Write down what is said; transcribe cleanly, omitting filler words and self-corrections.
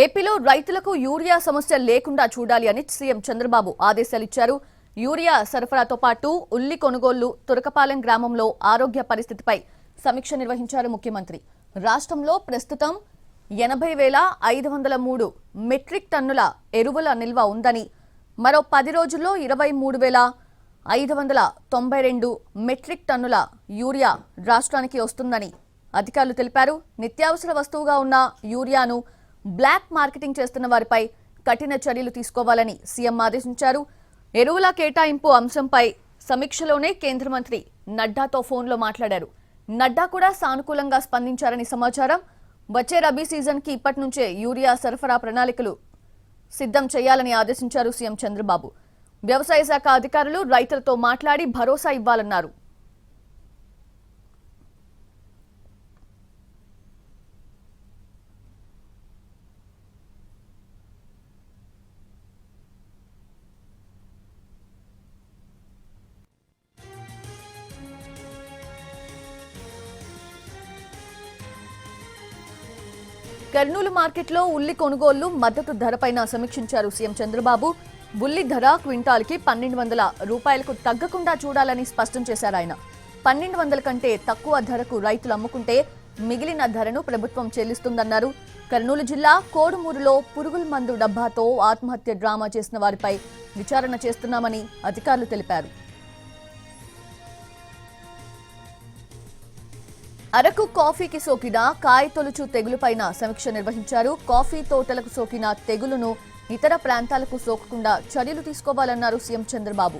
ఏపీలో రైతులకు యూరియా సమస్య లేకుండా చూడాలి అని సీఎం చంద్రబాబు ఆదేశాలు ఇచ్చారు. యూరియా సరఫరాతో పాటు ఉల్లి కొనుగోళ్లు, తురకపాలెం గ్రామంలో ఆరోగ్య పరిస్థితిపై సమీక్ష నిర్వహించారు ముఖ్యమంత్రి. రాష్ట్రంలో ప్రస్తుతం 80,503 మెట్రిక్ టన్నుల ఎరువుల నిల్వ ఉందని, మరో 10 రోజుల్లో 23,592 మెట్రిక్ టన్నుల యూరియా రాష్ట్రానికి వస్తుందని అధికారులు తెలిపారు. నిత్యావసర వస్తువుగా ఉన్న యూరియాను బ్లాక్ మార్కెటింగ్ చేస్తున్న వారిపై కఠిన చర్యలు తీసుకోవాలని సీఎం ఆదేశించారు. ఎరువుల కేటాయింపు అంశంపై సమీక్షలోనే కేంద్ర మంత్రి నడ్డాతో ఫోన్లో మాట్లాడారు. నడ్డా కూడా సానుకూలంగా స్పందించారని సమాచారం. వచ్చే రబీ సీజన్కి ఇప్పటి నుంచే యూరియా సరఫరా ప్రణాళికలు సిద్ధం చేయాలని ఆదేశించారు సీఎం చంద్రబాబు. వ్యవసాయ శాఖ అధికారులు రైతులతో మాట్లాడి భరోసా ఇవ్వాలన్నారు. కర్నూలు మార్కెట్లో ఉల్లి కొనుగోళ్లు, మద్దతు ధరపైన సమీక్షించారు సీఎం చంద్రబాబు. ఉల్లి ధర క్వింటాల్కి 1,200 రూపాయలకు తగ్గకుండా చూడాలని స్పష్టం చేశారు ఆయన. 1,200 కంటే తక్కువ ధరకు రైతులు అమ్ముకుంటే మిగిలిన ధరను ప్రభుత్వం చెల్లిస్తుందన్నారు. కర్నూలు జిల్లా కోడుమూరులో పురుగుల మందు డబ్బాతో ఆత్మహత్య డ్రామా చేసిన వారిపై విచారణ చేస్తున్నామని అధికారులు తెలిపారు. అరకు కాఫీకి సోకిన కాయతొలుచు తెగులుపైన సమీక్ష నిర్వహించారు. కాఫీ తోటలకు సోకిన తెగులును ఇతర ప్రాంతాలకు సోకకుండా చర్యలు తీసుకోవాలన్నారు సీఎం చంద్రబాబు.